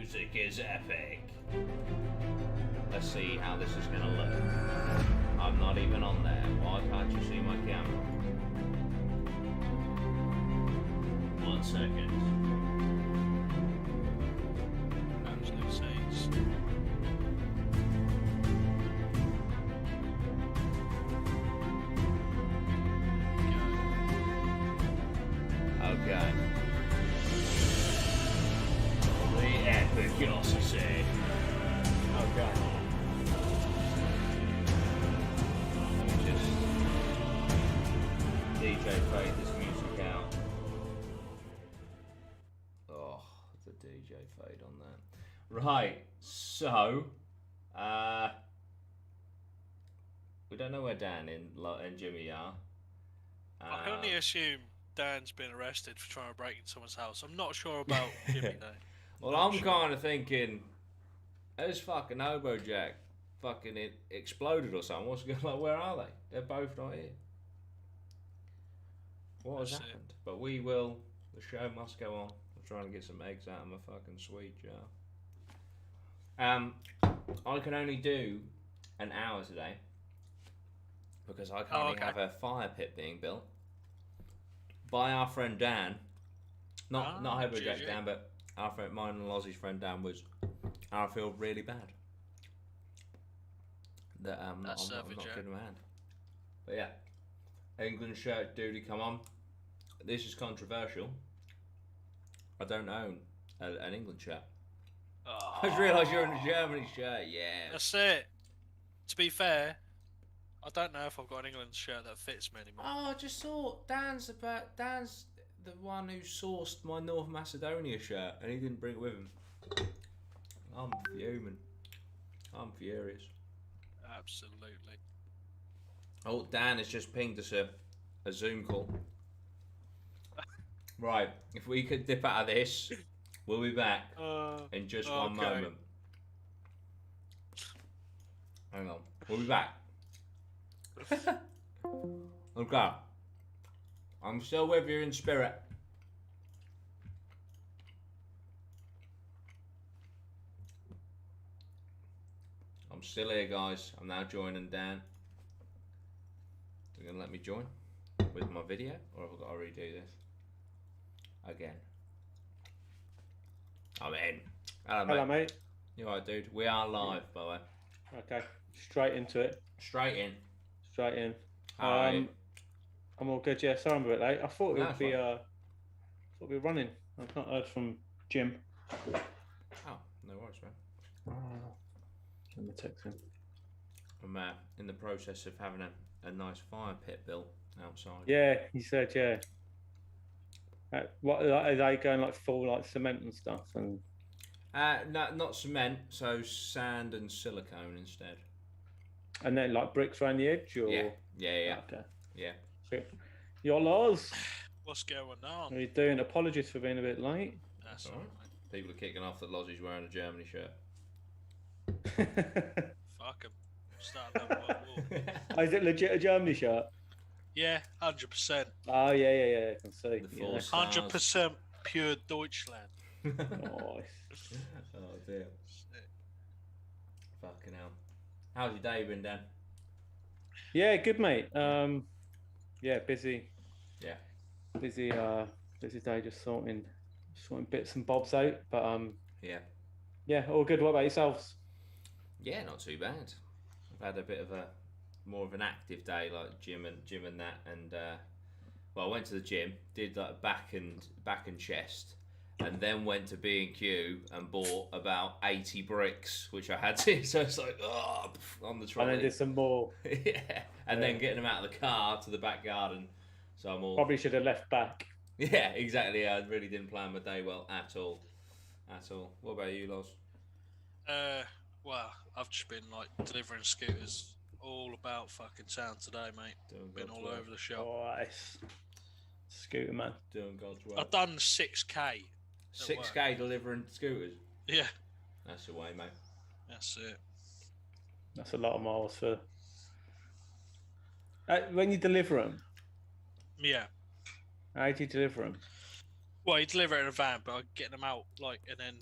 music is epic. Let's see how this is gonna look. I'm not even on there. Why can't you see my camera? 1 second. Absolute saints. Okay. The epic Odyssey. Okay. Let me just DJ fade this music out. Oh, the DJ fade on that. Right, so we don't know where Dan and Jimmy are. I can only assume Dan's been arrested for trying to break into someone's house. I'm not sure about Jimmy though. Well, I'm kind of thinking, has fucking Hobo Jack fucking exploded or something? What's going on? Where are they? They're both not here. What has happened? But we will. The show must go on. I'm trying to get some eggs out of my fucking sweet jar. I can only do an hour today because I currently have a fire pit being built by our friend Dan. Not Hobo Jack Dan, but our friend, mine and Lozzie's friend Dan was. I feel really bad that I'm not giving him a hand. But yeah, England shirt duty, come on. This is controversial. I don't own an England shirt. Oh. I just realised you're in a Germany shirt. Yeah. That's it. To be fair, I don't know if I've got an England shirt that fits me anymore. Oh, I just saw Dan's the one who sourced my North Macedonia shirt, and he didn't bring it with him. I'm fuming. I'm furious. Absolutely. Oh, Dan has just pinged us a Zoom call. Right, if we could dip out of this, we'll be back in just one moment. Hang on, we'll be back. Okay, I'm still with you in spirit. I'm still here, guys. I'm now joining Dan. They're gonna let me join with my video, or have I got to redo this again? I'm in. Hello, mate. You alright, dude? We are live, by the way. Okay, straight into it. Straight in. Straight in. Hi. I'm all good. Yeah, sorry I'm a bit late. I thought it would be running. I've not heard from Jim. Oh, no worries, man. Let me text him. I'm in the process of having a nice fire pit built outside. Yeah, he said, yeah. What are they going like full like cement and stuff? And no, not cement. So sand and silicone instead. And then like bricks around the edge, or yeah. Okay. Yeah. So, you're Loz. What's going on? How are you doing? Apologies for being a bit late. That's alright. People are kicking off that Lozzie's wearing a Germany shirt. Fuck him. Starting that World War. Oh, is it legit a Germany shirt? Yeah, 100%. Oh yeah. I can see. The Yeah. 100% pure Deutschland. Nice. Oh dear. Fucking hell. How's your day been, Dan? Yeah, good mate. Yeah, busy. Yeah. Busy day, just sorting bits and bobs out. But yeah, all good. What about yourselves? Yeah, not too bad. I've had a bit of more of an active day, like gym and that, and well, I went to the gym, did like back and chest, and then went to B&Q and bought about 80 bricks, which I had to. So it's like on the trolley. And then did some more. Yeah, and then getting them out of the car to the back garden. So I'm all probably should have left back. Yeah, exactly. I really didn't plan my day well at all. What about you, Loz? Well, I've just been like delivering scooters all about fucking town today, mate. Been all over the shop. Nice. Scooter man. Doing God's work. I've done 6K. 6K delivering scooters? Yeah. That's the way, mate. That's it. That's a lot of miles for... when you deliver them? Yeah. How do you deliver them? Well, you deliver it in a van, but I'm getting them out and then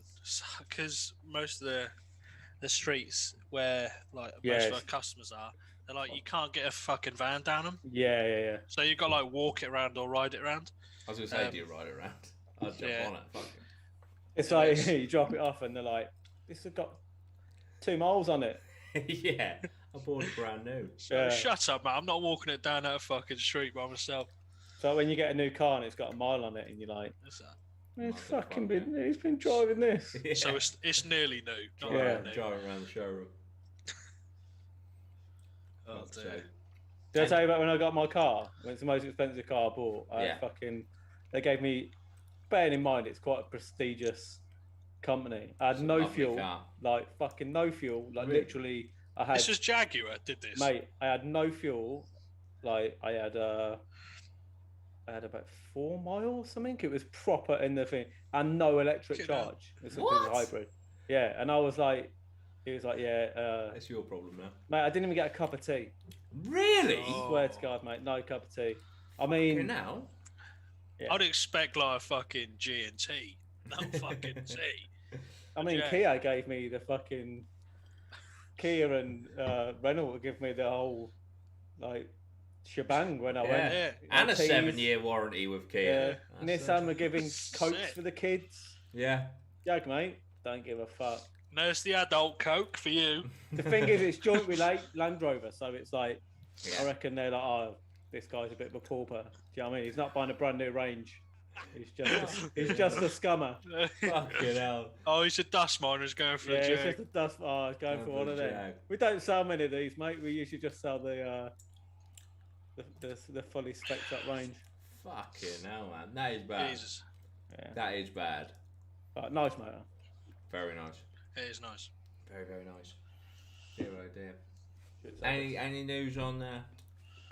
because most of the streets where most of our customers are, they're you can't get a fucking van down them. Yeah. So you've got to walk it around or ride it around. I was gonna say, do you ride it around? I'd jump on it. Fuck it. It's like you drop it off and they're like, "This has got 2 miles on it." Yeah, I bought it brand new. Shut up, man! I'm not walking it down that fucking street by myself. So when you get a new car and it's got a mile on it, and you're like, "What's that? He's been driving this." Yeah. So it's nearly new. Driving around the showroom. Oh dear. Did I tell you about when I got my car? When it's the most expensive car I bought. They gave me. Bearing in mind, it's quite a prestigious company. I had no fuel, fucking no fuel. Really? Literally, I had. This was Jaguar. Did this, mate? I had no fuel. I had about 4 miles or something. It was proper in the thing, and no electric charge. It's a hybrid. Yeah, and I was like, he was like, yeah. That's your problem now, mate. I didn't even get a cup of tea. Really? I swear to God, mate, no cup of tea. I mean, now. Yeah. I'd expect a fucking G&T, no fucking tea. I mean, Kia gave me the fucking Kia and Renault would give me the whole shebang when I went. Yeah. And a 7-year warranty with Kia. Yeah. Nissan were giving Cokes for the kids. Yeah. Jag, mate, don't give a fuck. No, it's the adult Coke for you. The thing is, it's joint with Land Rover, so it's I reckon they're like, oh, this guy's a bit of a pauper. Do you know what I mean? He's not buying a brand new range. He's just a scummer. Fucking hell. Oh, he's a dust miner. He's going for a Jag. Yeah, he's just a dust. Oh, he's going for one of them. We don't sell many of these, mate. We usually just sell the fully spec'd up range. Fucking hell, man. That is bad. Jesus. Yeah. That is bad. Nice motor. Very nice. It is nice. Very, very nice. Dear, oh dear. Any news on...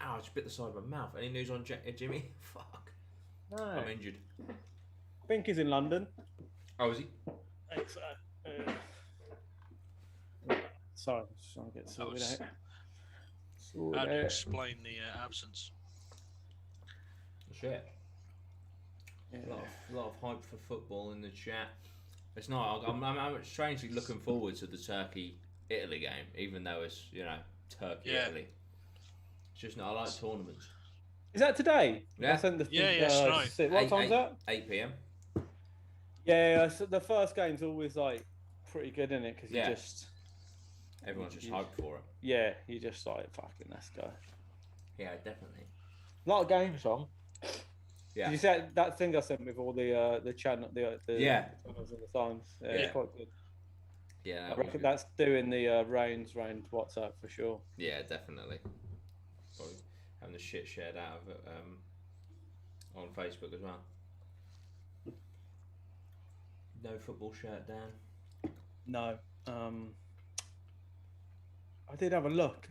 I just bit the side of my mouth. Any news on Jimmy? Fuck. No. I'm injured. I think he's in London. Oh, is he? Thanks. Sorry, I'm just trying to get sorted out. How do you explain the absence? Shit. Yeah. A lot of hype for football in the chat. It's not. I'm strangely looking forward to the Turkey-Italy game, even though it's Turkey-Italy. It's just not. I like tournaments. Is that today? Yeah. I sent the tonight. What time's that? 8 p.m. Yeah. So the first game's always pretty good, isn't it? Because you just everyone's just hyped for it. Yeah, you just fucking let's go. Yeah, definitely. A lot of games on. Yeah. Did you see that thing I sent with all the channel the times? Yeah, it's quite good. Yeah, I reckon that's doing the round WhatsApp for sure. Yeah, definitely. Probably having the shit shared out of it on Facebook as well. No football shirt, Dan? No. I did have a look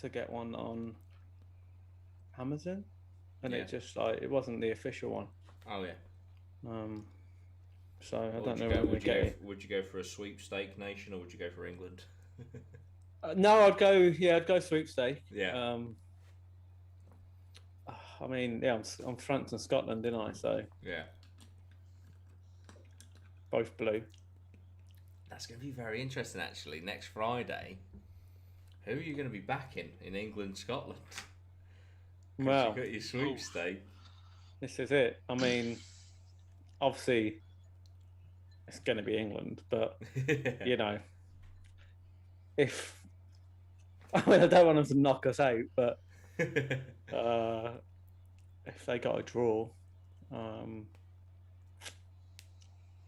to get one on Amazon, and it just it wasn't the official one. Oh yeah. So I don't know when we get it. Would you go for a sweepstake nation, or would you go for England? No, I'd go sweepstake. Yeah. I mean, I'm France and Scotland, didn't I? So yeah. Both blue. That's going to be very interesting, actually. Next Friday, who are you going to be backing in England, Scotland? Well, you got your sweepstake. This is it. I mean, obviously, it's going to be England, but if I don't want them to knock us out, but if they got a draw, it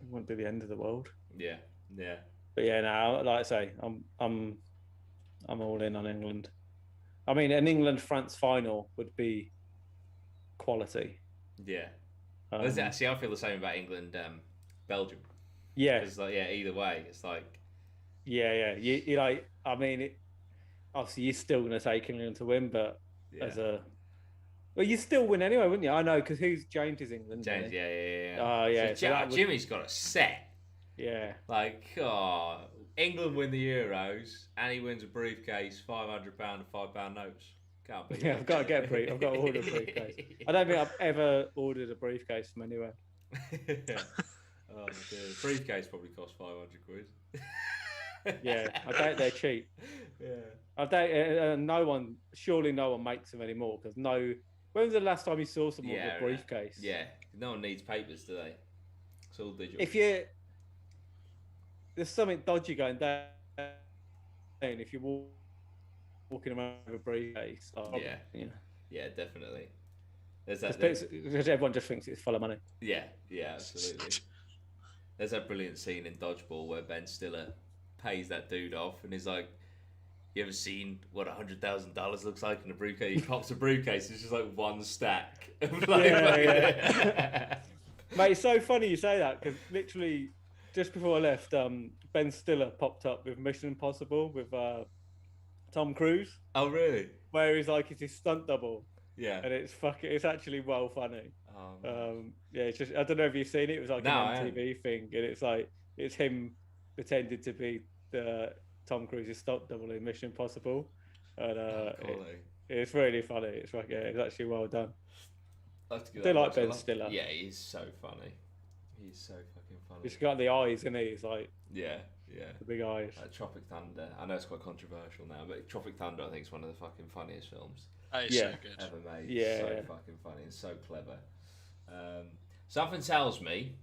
wouldn't be the end of the world. Yeah. But yeah, now, like I say, I'm all in on England. I mean, an England-France final would be quality. Yeah. See, I feel the same about England, Belgium. Yeah. It's either way, it's like. Yeah. You I mean, obviously you're still going to take England to win, but well, you still win anyway, wouldn't you? I know, because James is England. James, yeah. Oh, yeah. So Jimmy's got a set. Yeah. England win the Euros, and he wins a briefcase, £500 and £5 notes. Can't be. Yeah, I've got to order a briefcase. I don't think I've ever ordered a briefcase from anywhere. Oh dear. Briefcase probably cost 500 quid. Yeah, I doubt they're cheap. Yeah. I doubt surely no one makes them anymore because no. When was the last time you saw someone with a briefcase? Yeah, no one needs papers, do they? It's all digital. There's something dodgy going down if you're walking around with a briefcase. Yeah, definitely. There's that. Because everyone just thinks it's full of money. Yeah, absolutely. There's that brilliant scene in Dodgeball where Ben Stiller pays that dude off and he's like, "You ever seen what $100,000 looks like in a briefcase?" He pops a briefcase. It's just like one stack. Yeah. Mate, it's so funny you say that because literally just before I left, Ben Stiller popped up with Mission Impossible with Tom Cruise. Oh, really? Where he's like, it's his stunt double. Yeah. And it's actually well funny. Oh, it's just, I don't know if you've seen it. It was like an MTV thing. And it's like, it's him pretending to be the Tom Cruise's stunt double in Mission Impossible. And it's really funny. It's like, it's actually well done. I do like Ben Stiller. Yeah, he's so funny. He's so fucking funny. He's got the eyes, isn't he? He's like... Yeah. The big eyes. Tropic Thunder. I know it's quite controversial now, but Tropic Thunder I think is one of the fucking funniest films so good. ever made. Yeah. So fucking funny and so clever. Something tells me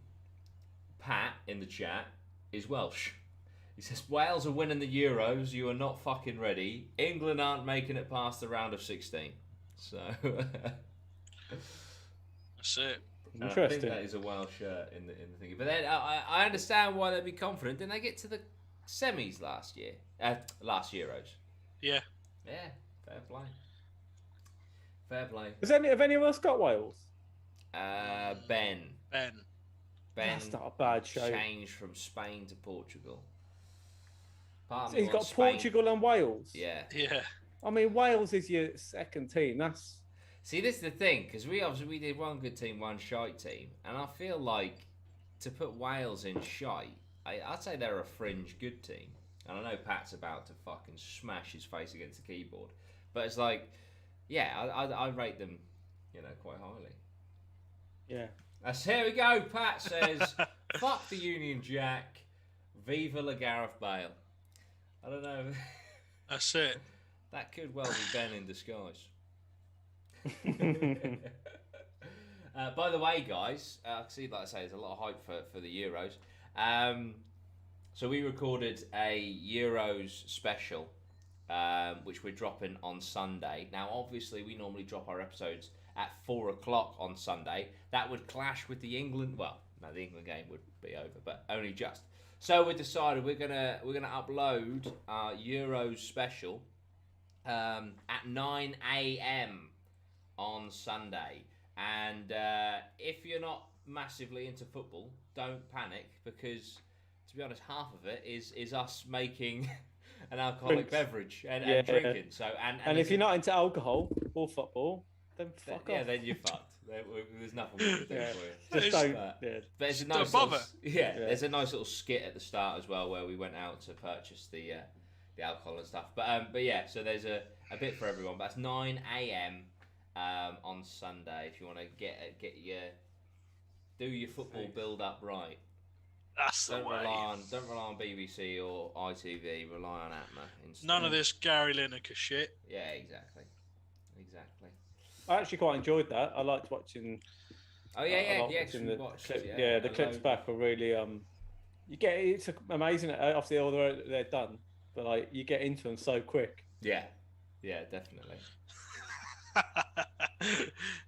Pat in the chat is Welsh. He says, Wales are winning the Euros. You are not fucking ready. England aren't making it past the round of 16. So... That's it. Interesting. I think that is a Welsh shirt in the thing. But then I understand why they'd be confident. Didn't they get to the semis last year? Last Euros. Yeah. Yeah. Fair play. Fair play. Have any of us got Wales? Ben. That's not a bad show. Changed from Spain to Portugal. So he's got Spain. Portugal and Wales. Yeah. Yeah. I mean, Wales is your second team. See, this is the thing, because we did one good team, one shite team, and I feel like to put Wales in shite, I'd say they're a fringe good team. And I know Pat's about to fucking smash his face against the keyboard, but it's like, yeah, I rate them, quite highly. Yeah. Here we go. Pat says, "Fuck the Union Jack, Viva la Gareth Bale." I don't know. That's it. That could well be Ben in disguise. By the way, guys, see, like I say, there's a lot of hype for the Euros. So we recorded a Euros special, which we're dropping on Sunday. Now, obviously, we normally drop our episodes at 4:00 on Sunday. That would clash with the England. Well, no, the England game would be over, but only just. So we decided we're gonna upload our Euros special at 9 a.m. on Sunday. And if you're not massively into football, don't panic, because to be honest, half of it is us making an alcoholic beverage and drinking. So and if you're not into alcohol or football, then fuck off. Yeah, then you're fucked. There's nothing we can do for you. Just don't. But it's a nice there's a nice little skit at the start as well where we went out to purchase the alcohol and stuff. But yeah, so there's a bit for everyone. But that's 9 a.m. On Sunday if you want to get do your football build up right. That's the way. Don't rely on BBC or ITV. Rely on APMA instead. None of this Gary Lineker shit. Yeah, exactly. I actually quite enjoyed that. I liked watching. Oh yeah. The clips back were really it's amazing. Obviously, although they're done, but like you get into them so quick. Yeah, definitely.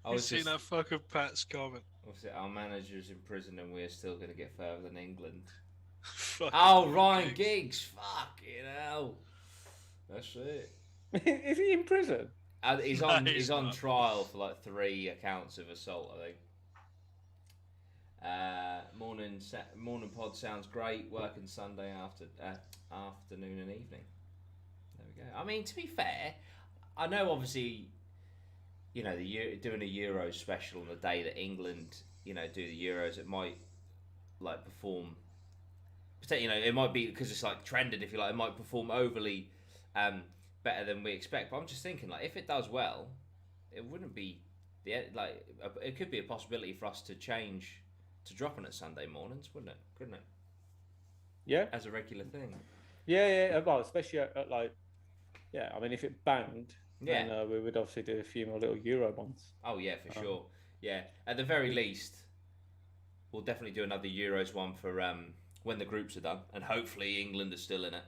You've seen that fucking Pat's comment. Obviously, our manager's in prison and we're still going to get further than England. Ryan Giggs. Fucking hell. That's it. Is he in prison? He's on trial for like 3 accounts of assault, I think. Morning pod sounds great. Working Sunday afternoon and evening. There we go. I mean, to be fair, I know obviously, doing a Euros special on the day that England, do the Euros, it might like perform. It might be because it's like trending, if you like. It might perform overly better than we expect. But I'm just thinking, like, if it does well, it wouldn't be it could be a possibility for us to change to drop on at Sunday mornings, wouldn't it? Couldn't it? Yeah. As a regular thing. Yeah. Well, especially at like, yeah. I mean, if it banged, then we would obviously do a few more little Euro ones. Oh yeah, for sure. Yeah, at the very least, we'll definitely do another Euros one for when the groups are done, and hopefully England are still in it.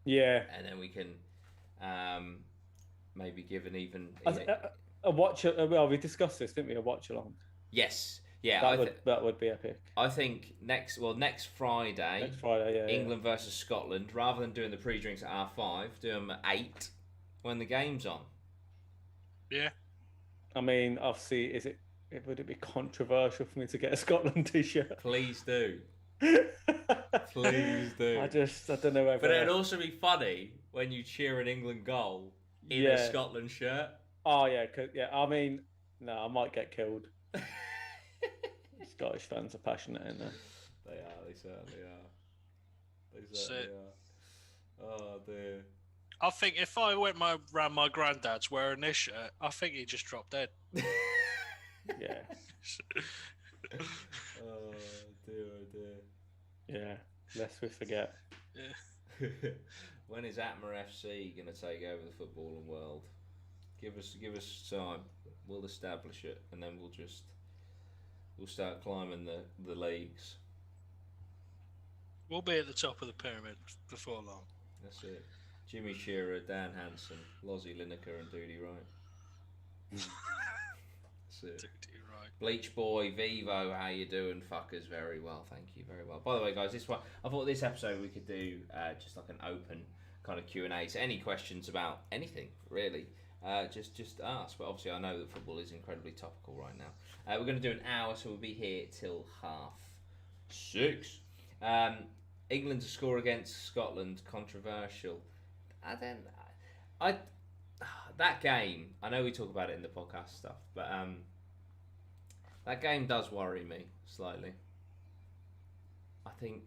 Yeah. And then we can maybe give an even a watch. Well, we discussed this, didn't we? A watch along. Yes. Yeah, that would be epic. I think next Friday. Next Friday, yeah. England versus Scotland. Rather than doing the pre-drinks at R5, do them at 8 when the game's on. Yeah. I mean, obviously, would it be controversial for me to get a Scotland t-shirt? Please do. Please do. I don't know whether. But it'd also be funny when you cheer an England goal in a Scotland shirt. Oh yeah, I mean, no, I might get killed. Scottish fans are passionate in there. They are. They certainly are. Oh dear. I think if I went around my granddad's wearing this shirt, I think he'd just drop dead. Yeah. Oh dear. Yeah. Lest we forget. Yeah. When is APMA FC going to take over the footballing world? Give us time. We'll establish it, and then we'll start climbing the leagues. We'll be at the top of the pyramid before long. That's it. Jimmy Shearer, Dan Hansen, Lozzie Lineker, and Doody Wright. That's it. Doody Wright. Bleach Boy, Vivo, how you doing, fuckers? Very well, thank you, very well. By the way, guys, I thought this episode we could do just like an open kind of Q&A. So any questions about anything, really, just ask. But obviously I know that football is incredibly topical right now. We're going to do an hour, so we'll be here till 6:30. England to score against Scotland, controversial. That game, I know we talk about it in the podcast stuff, but that game does worry me slightly. I think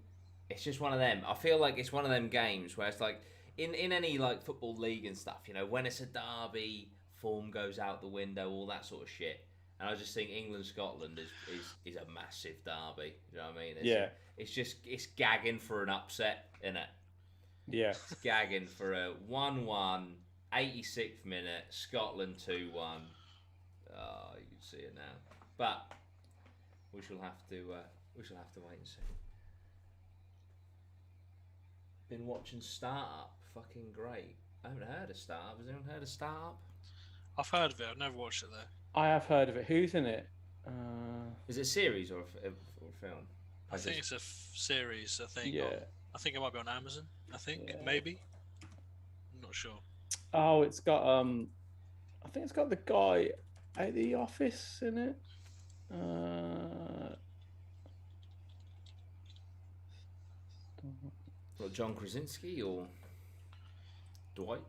it's just one of them. I feel like it's one of them games where it's like in any like football league and stuff, you know, when it's a derby, form goes out the window, all that sort of shit. And I just think England-Scotland is a massive derby. You know what I mean? It's gagging for an upset, isn't it? Yeah. It's gagging for a 1-1, 86th minute, Scotland 2-1. Oh, you can see it now. But we shall have to wait and see. Been watching Startup, fucking great. I haven't heard of Startup. Has anyone heard of Startup? I've heard of it. I've never watched it though. I have heard of it. Who's in it? Is it a series or a film? I think it's a series. I think. Yeah. I think it might be on Amazon. I think maybe. I'm not sure. Oh, it's got I think it's got the guy at the office in it. What, John Krasinski or Dwight?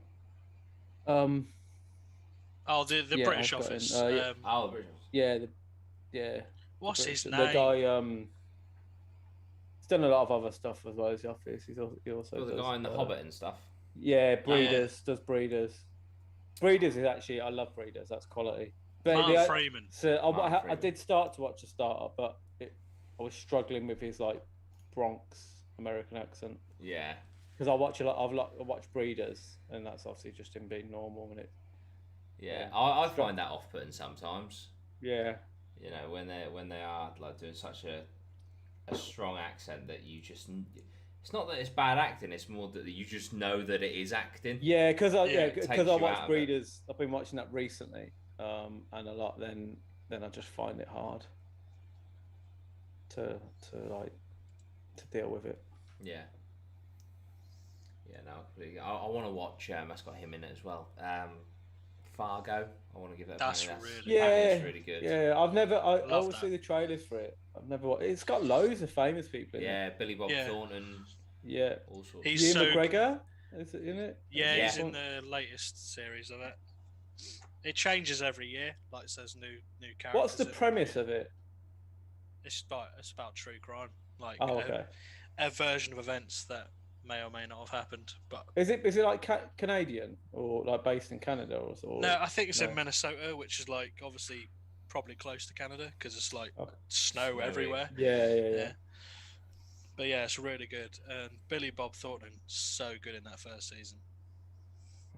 Oh, the British office. the British office. Yeah. What's his name? The guy. He's done a lot of other stuff as well as the office. He also the does, guy in the Hobbit and stuff. Yeah, Breeders does Breeders. Breeders is actually, I love Breeders. That's quality. Mark Freeman. So I did start to watch the Startup, but I was struggling with his like Bronx American accent. Yeah. Because I watch a lot. I watch Breeders, and that's obviously just him being normal, and it. Yeah, I find that off-putting sometimes. Yeah. You know, when they are like doing such a strong accent that you just. It's not that it's bad acting; it's more that you just know that it is acting. Yeah, because I watched Breeders. I've been watching that recently, and a lot. Then I just find it hard to deal with it. Yeah. Yeah, no, I want to watch. That's got him in it as well. Fargo. I want to give that. That's really good. Yeah, I always see the trailers for it. I've never watched. It's got loads of famous people in it. Yeah, Billy Bob Thornton. Yeah, all sorts. He's Ian McGregor. Is it in it? Yeah, he's in the latest series of it. It changes every year. Like it says new characters. What's the premise of it? It's about true crime. Like a version of events that may or may not have happened. But is it like Canadian or like based in Canada or? No, I think it's in Minnesota, which is like obviously probably close to Canada because it's like Okay. snow everywhere. Yeah. But yeah, it's really good. And Billy Bob Thornton, so good in that first season.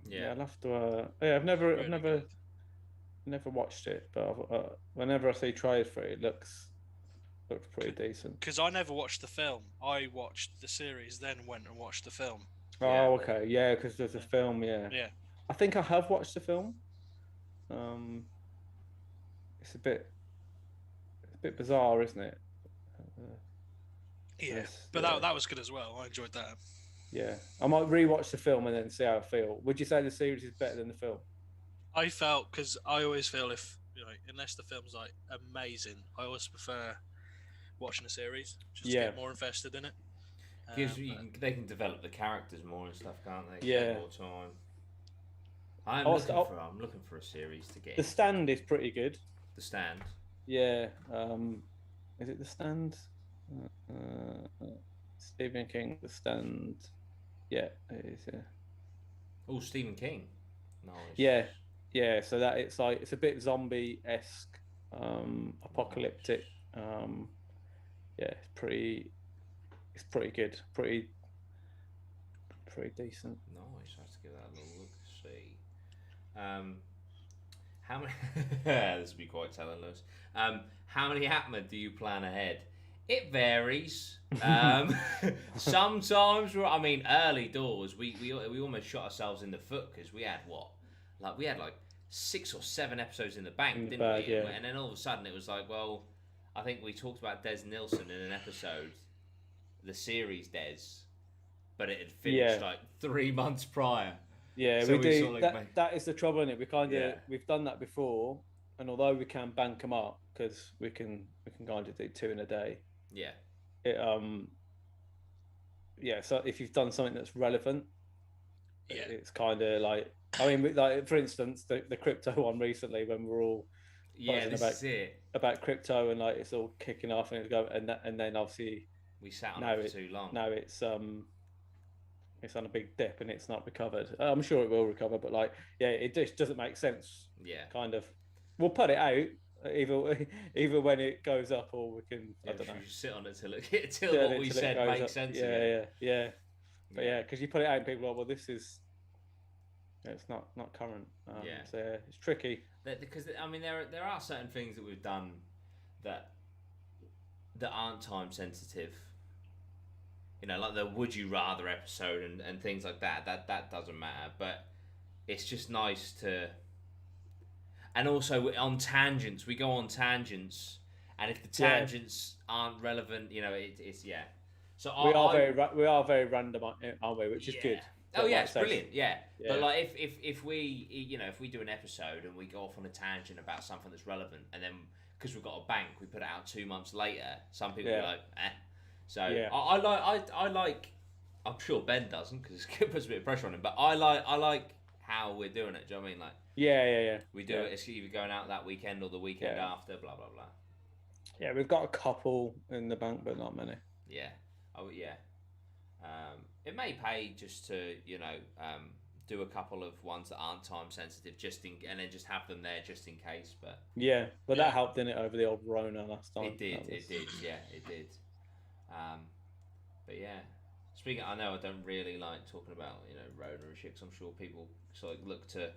Yeah, I'll have to. I've never watched it, but whenever I see trailers for it, it looks pretty decent. Because I never watched the film. I watched the series, then went and watched the film. Oh, okay, yeah, because there's a film. Yeah, I think I have watched the film. It's a bit bizarre, isn't it? But that was good as well. I enjoyed that. Yeah, I might rewatch the film and then see how I feel. Would you say the series is better than the film? I felt, because I always feel if unless the film's like amazing, I always prefer watching a series just to get more invested in it. They can develop the characters more and stuff, can't they? Yeah. More time. I'm looking for a series to get. The Stand is pretty good. The Stand. Yeah. Is it The Stand? Stephen King, The Stand. Yeah, it is. Yeah. Oh, Stephen King. Nice. Yeah. So that it's a bit zombie-esque, apocalyptic. It's pretty good. Pretty decent. Nice. I have to give that a little look. See. How many? This will be quite telling, Lewis. How many APMA do you plan ahead? It varies. Sometimes, early doors, we almost shot ourselves in the foot because we had 6 or 7 episodes in the bank, didn't we? Yeah. And then all of a sudden it was like, well, I think we talked about Des Nilsson in an episode, the series Des, but it had finished 3 months prior. Yeah, so we do. Sort of that is the trouble, isn't it? We've done that before, and although we can bank them up because we can kind of do 2 in a day. Yeah. So if you've done something that's relevant, it's kind of like, for instance, the crypto one recently when we're all about crypto and like it's all kicking off and it's going, and then obviously we sat on it for too long. Now it's on a big dip and it's not recovered. I'm sure it will recover, but it just doesn't make sense. Yeah. Kind of. We'll put it out either when it goes up or we can. I don't know. We sit on it till what we said makes sense. Yeah. But because you put it out and people are like, well, this is. It's not current. So it's tricky. Because there are certain things that we've done that aren't time sensitive. Like the Would You Rather episode and things like that. That doesn't matter, but it's just nice to. And also on tangents, we go on tangents, and if the tangents aren't relevant, it's. So we are very random, aren't we? Which is good. But it's brilliant. Yeah. But like if we if we do an episode and we go off on a tangent about something that's relevant, and then because we've got a bank, we put it out 2 months later. Some people are like, eh. So I like. I'm sure Ben doesn't because it puts a bit of pressure on him. But I like how we're doing it. Do you know what I mean? Like. Yeah. We do it. It's either going out that weekend or the weekend after. Blah blah blah. Yeah, we've got a couple in the bank, but not many. Yeah. Oh yeah. It may pay just to do a couple of ones that aren't time sensitive, and then just have them there just in case. But that helped, didn't it, over the old Rona last time? It did. Yeah, it did. But yeah. Speaking, I know I don't really like talking about Rona and shit. 'Cause I'm sure people sort of look to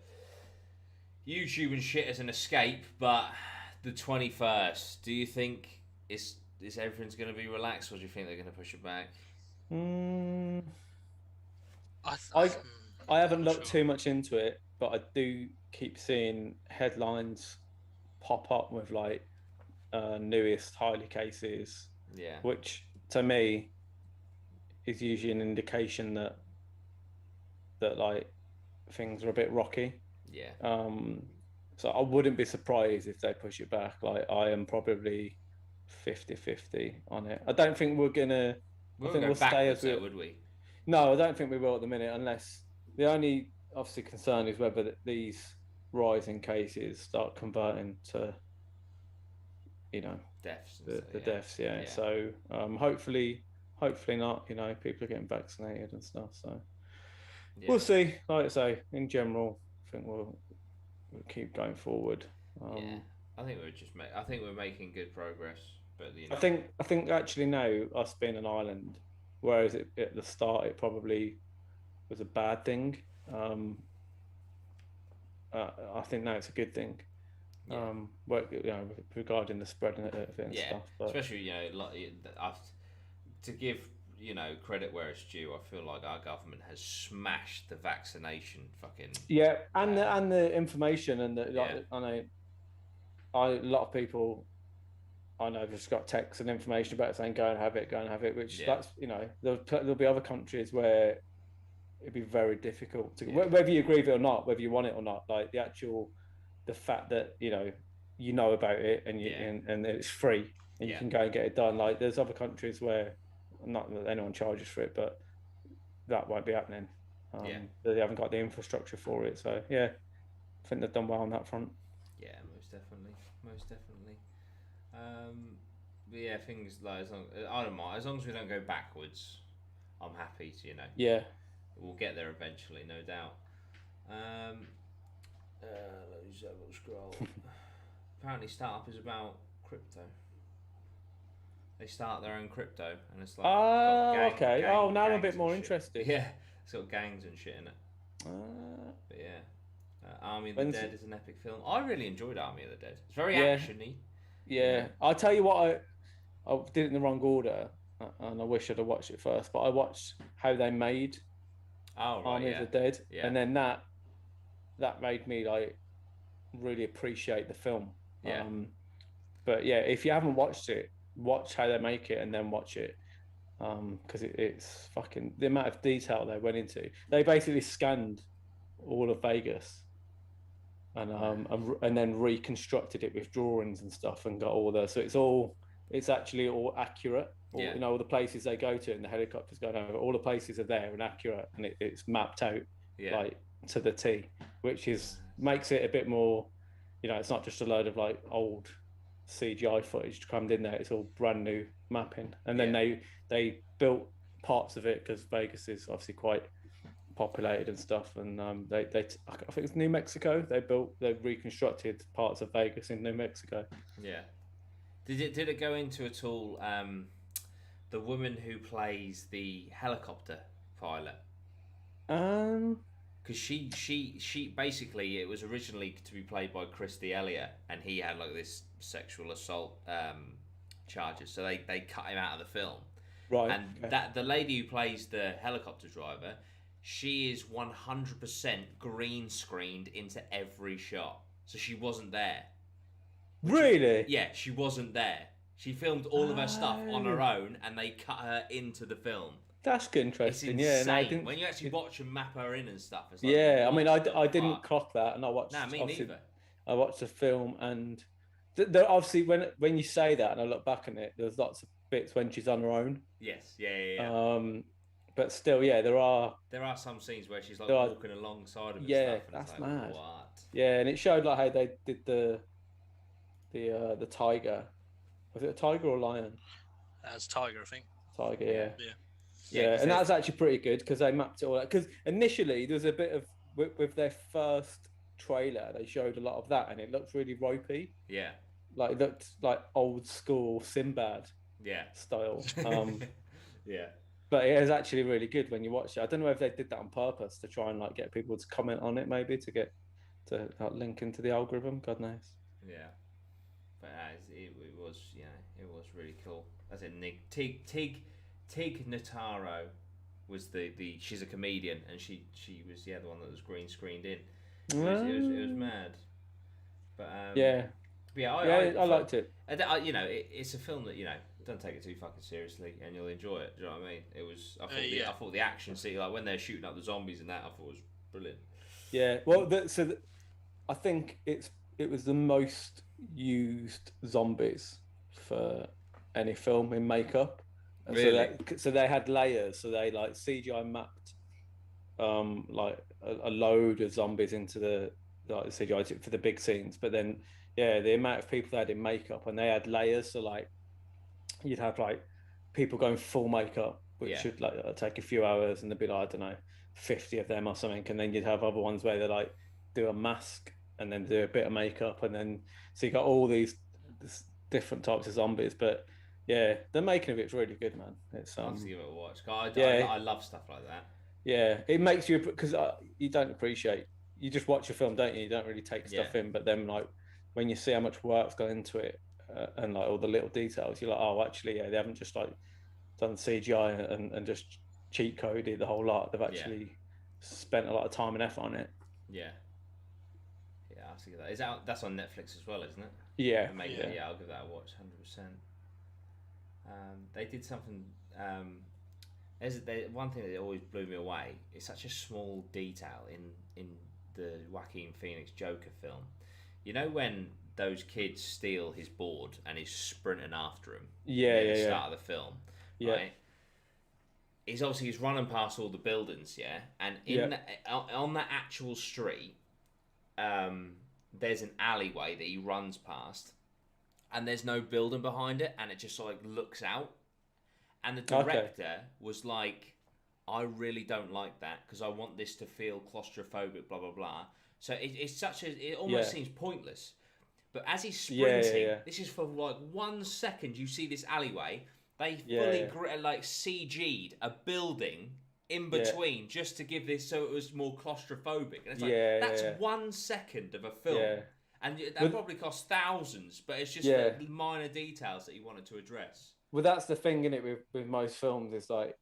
YouTube and shit as an escape. But the 21st, do you think is everything's going to be relaxed, or do you think they're going to push it back? I haven't looked too much into it, but I do keep seeing headlines pop up with like newest Harley cases, which to me is usually an indication that like things are a bit rocky. So I wouldn't be surprised if they push it back. Like I am probably 50-50 on it. I don't think we're gonna. I think we'll stay as we would we. No, I don't think we will at the minute, unless the only obviously concern is whether these rising cases start converting to, deaths. The deaths. Yeah. So hopefully not. People are getting vaccinated and stuff. So we'll see. Like I say, in general, I think we'll keep going forward. I think I think we're making good progress, but I think actually now us being an island, whereas at the start it probably was a bad thing. I think now it's a good thing. Yeah. Regarding the spread of it and Yeah, stuff. But especially to give credit where it's due. I feel like our government has smashed the vaccination fucking. Yeah, and the information Yeah. I know, a lot of people I know just got texts and information about it saying go and have it, which that's there'll be other countries where it'd be very difficult to whether you agree with it or not, whether you want it or not. Like the fact that you know about it and and it's free and you can go and get it done. Like there's other countries where not that anyone charges for it, but that won't be happening. They haven't got the infrastructure for it. So yeah, I think they've done well on that front. Yeah, most definitely. But yeah, things like I don't mind as long as we don't go backwards. I'm happy to Yeah. We'll get there eventually, no doubt. Let me just have a scroll. Apparently, startup is about crypto. They start their own crypto, and it's like okay. Now I'm a bit more interested. Yeah, it's got gangs and shit in it. But yeah, Army of the Dead is an epic film. I really enjoyed Army of the Dead. It's very actiony. Yeah, I'll tell you what, I did it in the wrong order, and I wish I'd have watched it first. But I watched how they made Army of the Dead, and then that made me like really appreciate the film. Yeah. But yeah, if you haven't watched it, watch how they make it and then watch it, because it's fucking the amount of detail they went into. They basically scanned all of Vegas and then reconstructed it with drawings and stuff and got so it's actually all accurate. All the places they go to and the helicopters going over, all the places are there and accurate, and it's mapped out like to the T, which makes it a bit more, it's not just a load of like old CGI footage crammed in there. It's all brand new mapping, and then they built parts of it because Vegas is obviously quite populated and stuff, and I think it's New Mexico. They reconstructed parts of Vegas in New Mexico. Yeah. Did it go into at all the woman who plays the helicopter pilot? Because she basically, it was originally to be played by Christy Elliott, and he had like this sexual assault charges, so they cut him out of the film. Right. And that the lady who plays the helicopter driver, she is 100% green screened into every shot, so she wasn't there. Really? She wasn't there. She filmed all of her stuff on her own, and they cut her into the film. That's interesting. It's insane. Yeah, when you actually watch and map her in and stuff. It's like, I mean, I didn't clock that, and I watched. No, me neither. I watched the film, and obviously, when you say that, and I look back on it, there's lots of bits when she's on her own. Yes, yeah. But still, there are some scenes where she's like walking alongside of it. Yeah, stuff, and that's it's like, mad. What? Yeah, and it showed like how they did the tiger. Was it a tiger or a lion? That's tiger, I think. Tiger, yeah. Yeah, and that's actually pretty good because they mapped it all out. Because initially there was a bit of with their first trailer, they showed a lot of that, and it looked really ropey. Yeah, like it looked like old school Sinbad. Style. Yeah, but it is actually really good when you watch it. I don't know if they did that on purpose to try and like get people to comment on it, maybe to get to link into the algorithm. God knows. Yeah, but it was it was really cool. As in Tig Notaro was the she's a comedian, and she was the one that was green screened in. It was mad. But I liked it. It's a film that don't take it too fucking seriously, and you'll enjoy it. Do you know what I mean? It was. I thought the action scene, like when they're shooting up the zombies and that, I thought was brilliant. Yeah, well, I think it was the most used zombies for any film in makeup. Really? So they had layers. So they like CGI mapped like a load of zombies into the CGI for the big scenes. But then the amount of people they had in makeup, and they had layers. So like you'd have like people going full makeup, which should like take a few hours, and there'd be like, I don't know, 50 of them or something. And then you'd have other ones where they like do a mask and then do a bit of makeup, and then so you got all these different types of zombies. But yeah, the making of it's really good, man. It's I'll have to give it a watch. I love stuff like that. Yeah, it makes you, because you don't appreciate. You just watch a film, don't you? You don't really take stuff in. But then, like, when you see how much work's gone into it, and like all the little details, you're like, oh, actually, yeah, they haven't just like done CGI and just cheat coded the whole lot. They've actually spent a lot of time and effort on it. Yeah. Yeah, I'll see that. That's on Netflix as well, isn't it? Yeah. Yeah, I'll give that a watch, 100%. They did something. One thing that always blew me away. It's such a small detail in the Joaquin Phoenix Joker film. You know when those kids steal his board and he's sprinting after him? At the start of the film, right? He's running past all the buildings, and on the actual street, there's an alleyway that he runs past, and there's no building behind it, and it just like looks out. And the director was like, I really don't like that because I want this to feel claustrophobic, blah, blah, blah. So it almost seems pointless. But as he's sprinting, this is for like 1 second, you see this alleyway. They fully CG'd a building in between just to give this so it was more claustrophobic. And it's like, that's 1 second of a film. Yeah. And that probably costs thousands, but it's just the minor details that he wanted to address. Well, that's the thing, isn't it, with most films, is like,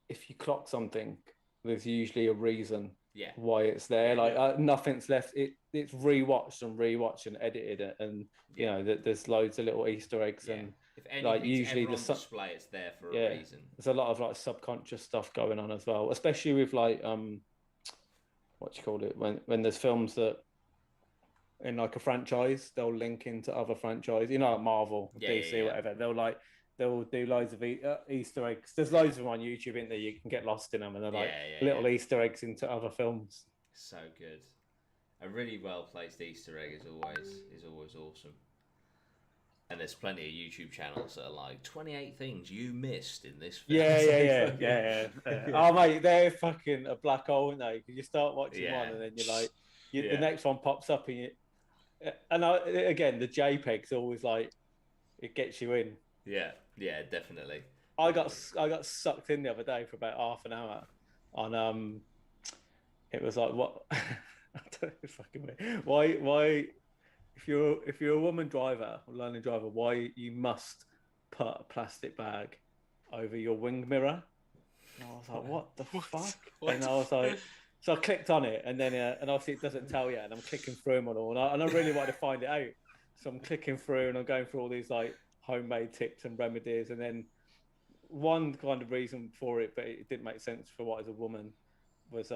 if you clock something, there's usually a reason why it's there. Nothing's left. It's rewatched and edited, and you know that there's loads of little Easter eggs and if anything, usually the display, it's there for a reason. There's a lot of like subconscious stuff going on as well, especially with like what do you call it, when there's films that in like a franchise, they'll link into other franchises, you know, like Marvel, DC, whatever. They'll do loads of Easter eggs. There's loads of them on YouTube, isn't there? You can get lost in them, and they're like little Easter eggs into other films. So good. A really well placed Easter egg is always awesome. And there's plenty of YouTube channels that are like 28 things you missed in this film. Yeah. Oh mate, they're fucking a black hole, aren't they? Because you start watching one, and then you're like, the next one pops up, and again, the JPEG's always like, it gets you in. Yeah, definitely. I got sucked in the other day for about half an hour on it was like, what I don't know, it's fucking weird. Why if you're a woman driver or learning driver, why you must put a plastic bag over your wing mirror? And I was like, what the fuck? And I was like, so I clicked on it, and then and obviously it doesn't tell you, and I'm clicking through them all, and I really wanted to find it out. So I'm clicking through, and I'm going through all these like homemade tips and remedies, and then one kind of reason for it, but it didn't make sense for what as a woman, was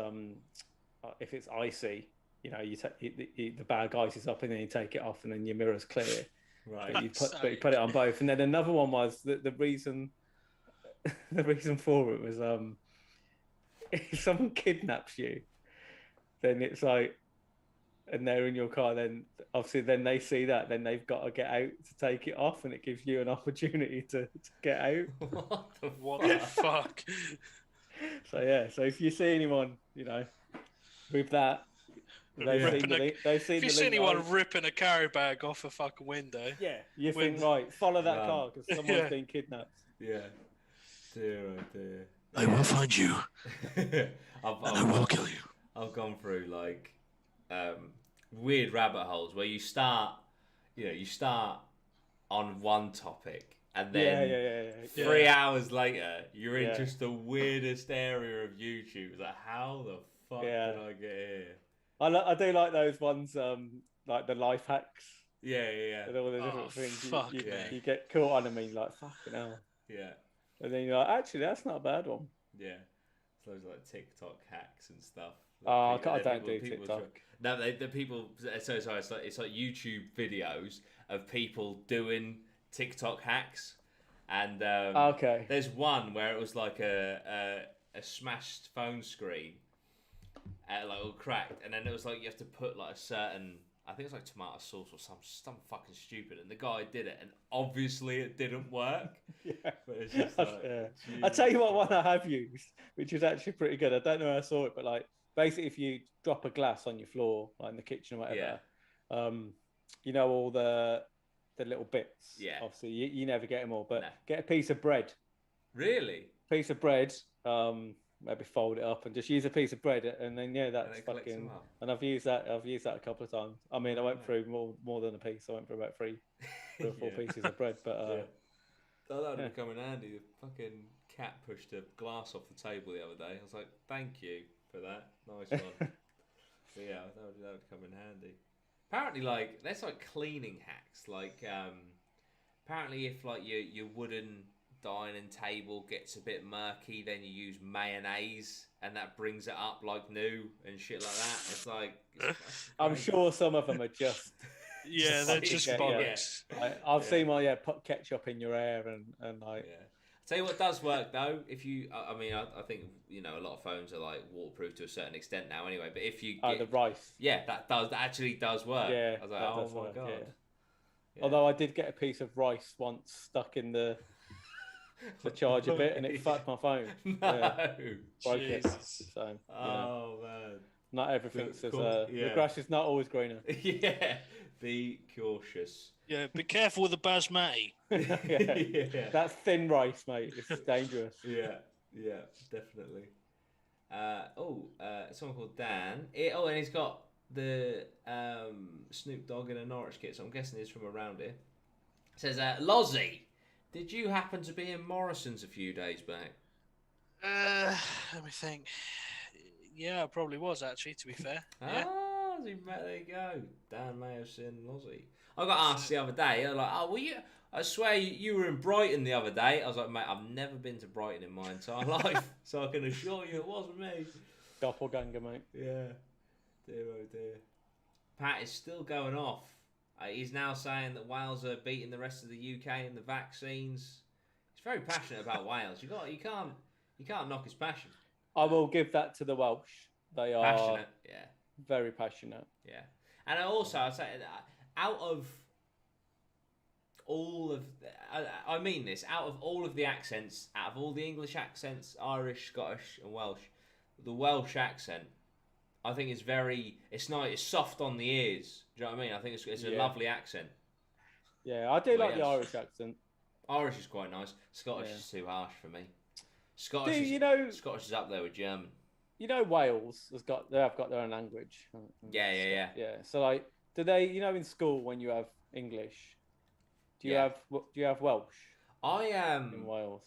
if it's icy, you know, you take the bag ices up, and then you take it off, and then your mirror's clear. Right. But you put it on both, and then another one was the reason for it was if someone kidnaps you, then it's like, and they're in your car, then obviously then they see that, then they've got to get out to take it off, and it gives you an opportunity to get out. What the fuck? So if you see anyone, you know, with that, they've seen if you see anyone ripping a carry bag off a fucking window, you think, right, follow that car because someone's been kidnapped. Yeah. Dear, oh dear. I will find you, and I will kill you. I've gone through like weird rabbit holes where you start on one topic, and then 3 hours later you're in just the weirdest area of YouTube. It's like, how the fuck did I get here? I do like those ones, like the life hacks. Yeah. And all the different things. Fuck you get caught on them, and you're like, fucking hell. Yeah. And then you're like, actually, that's not a bad one. Yeah. So there's like TikTok hacks and stuff. I don't do TikTok. No, the people. So sorry, it's like YouTube videos of people doing TikTok hacks, and there's one where it was like a smashed phone screen, like all cracked, and then it was like you have to put like a certain, I think it's like tomato sauce or some fucking stupid, and the guy did it, and obviously it didn't work. But it's just like, I'll tell you what one I have used, which is actually pretty good. I don't know how I saw it, but like basically if you drop a glass on your floor, like in the kitchen or whatever, you know, all the little bits. Yeah. Obviously, you never get them all, but No. get a piece of bread. Really? Piece of bread. Maybe fold it up and just use a piece of bread, and then that's fucking. And I've used that a couple of times. I mean, I went through more than a piece. I went for about three or four pieces of bread, but that would have come in handy. The fucking cat pushed a glass off the table the other day. I was like, thank you for that. Nice one. But yeah, that would come in handy. Apparently, like, there's like cleaning hacks. Like, apparently, if like your wooden dining table gets a bit murky, then you use mayonnaise, and that brings it up like new and shit like that. It's like, I'm sure some of them are just. Yeah, they're just bollocks. Yeah. I've seen put ketchup in your hair and like. Yeah. Tell you what does work though, if you, I mean, I think a lot of phones are like waterproof to a certain extent now, anyway. But if you get the rice, that actually does work. Yeah, I was like, oh my god. Yeah. Although I did get a piece of rice once stuck in the charge a bit, and it fucked my phone. No, broke it. So, man, not everything's as the grass is not always greener. Yeah, be cautious. Yeah, be careful with the basmati. That's thin rice, mate. It's dangerous. Yeah, definitely. Someone called Dan. And he's got the Snoop Dogg in a Norwich kit, so I'm guessing he's from around here. It says, Lozzie, did you happen to be in Morrison's a few days back? Let me think. Yeah, I probably was, actually, to be fair. There you go. Dan may have seen Lozzie. I got asked the other day, I was like, I swear you were in Brighton the other day. I was like, mate, I've never been to Brighton in my entire life, so I can assure you it wasn't me. Doppelganger, mate. Yeah. Dear, oh dear. Pat is still going off. He's now saying that Wales are beating the rest of the UK in the vaccines. He's very passionate about Wales. You can't knock his passion. I will give that to the Welsh. They are passionate. Yeah. Very passionate. Yeah. And also, I'd say out of all of, I mean this, out of all of the accents, out of all the English accents, Irish, Scottish, and Welsh, the Welsh accent, I think it's nice, it's soft on the ears. Do you know what I mean? I think it's a lovely accent. Yeah, I do like the Irish accent. Irish is quite nice. Scottish is too harsh for me. Scottish is up there with German. You know, Wales have got their own language. Yeah. So like, do they? In school when you have English, do you have Welsh? I am in Wales.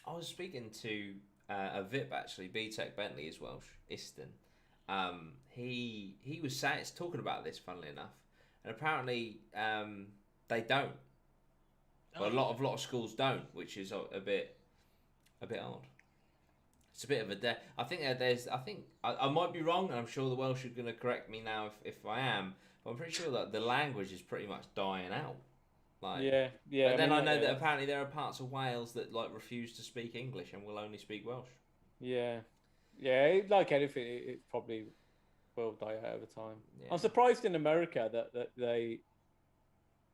I was speaking to a VIP actually. BTEC Bentley is Welsh. Iston. He was talking about this, funnily enough, and apparently they don't. Well, a lot of schools don't, which is a bit odd. It's a bit of a I think I might be wrong, and I'm sure the Welsh are going to correct me now if I am. But I'm pretty sure that the language is pretty much dying out. Like, yeah. But then I know that apparently there are parts of Wales that like refuse to speak English and will only speak Welsh. Yeah. Like anything, it probably will die out over time. Yeah. I'm surprised in America that they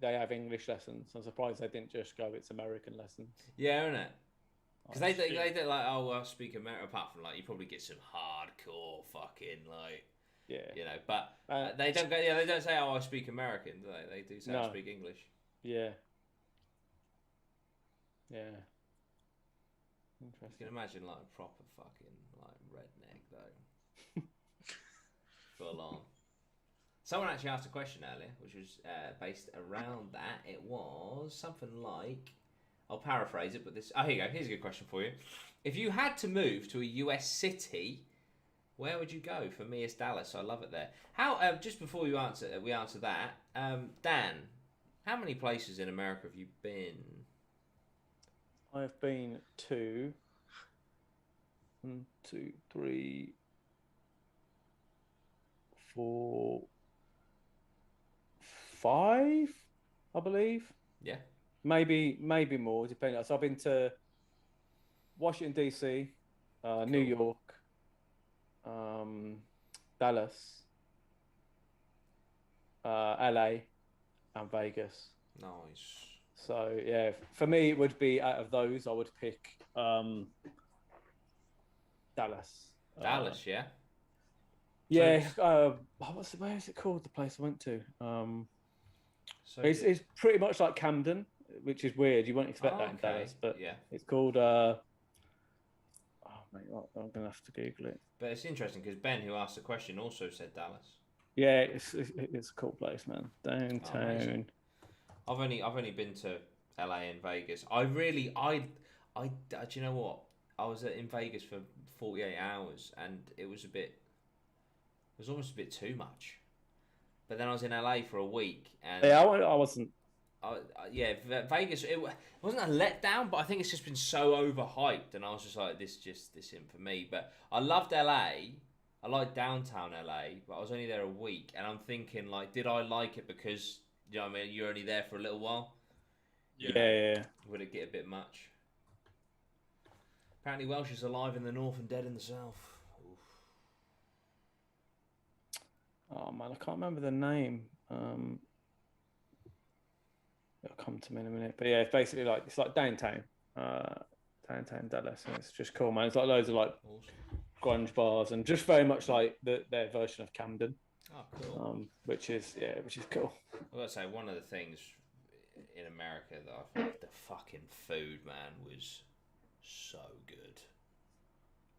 have English lessons. I'm surprised they didn't just go, it's American lessons. Yeah, isn't it? Because they do like, I'll speak American. Apart from like, you probably get some hardcore fucking like, but they don't go. Yeah, they don't say, I speak American. Do they? They do say, I speak English. Yeah. Interesting. You can imagine like a proper fucking like redneck though, full on. Someone actually asked a question earlier, which was based around that. It was something like, I'll paraphrase it, but this. Oh, here you go. Here's a good question for you. If you had to move to a US city, where would you go? For me, it's Dallas. I love it there. How? Just before we answer that, Dan, how many places in America have you been? I've been to 1, 2, 3, 4, 5, I believe. Yeah. Maybe more, depending. So I've been to Washington DC, cool. New York, Dallas, LA, and Vegas. Nice. So yeah, for me it would be, out of those I would pick Dallas. Dallas, yeah. Yeah. Where is it called? The place I went to. It's pretty much like Camden, which is weird. You wouldn't expect that in Dallas, but it's called. Oh mate, I'm gonna have to Google it. But it's interesting because Ben, who asked the question, also said Dallas. Yeah, it's a cool place, man. Downtown. I've only been to LA and Vegas. Do you know what? I was in Vegas for 48 hours, and it was almost a bit too much. But then I was in LA for a week, and I wasn't. Vegas. It wasn't a letdown, but I think it's just been so overhyped, and I was just like, this isn't for me. But I loved LA. I liked downtown LA, but I was only there a week, and I'm thinking, like, did I like it because, you know what I mean, you're only there for a little while? Yeah. Would it get a bit much? Apparently Welsh is alive in the north and dead in the south. Oof. Oh, man, I can't remember the name. It'll come to me in a minute. But yeah, it's basically like, it's like downtown. Downtown Dallas, and it's just cool, man. It's like loads of like grunge bars and just very much like their version of Camden. Oh, cool. Which is cool. I've got to say, one of the things in America that I think the fucking food, man, was so good.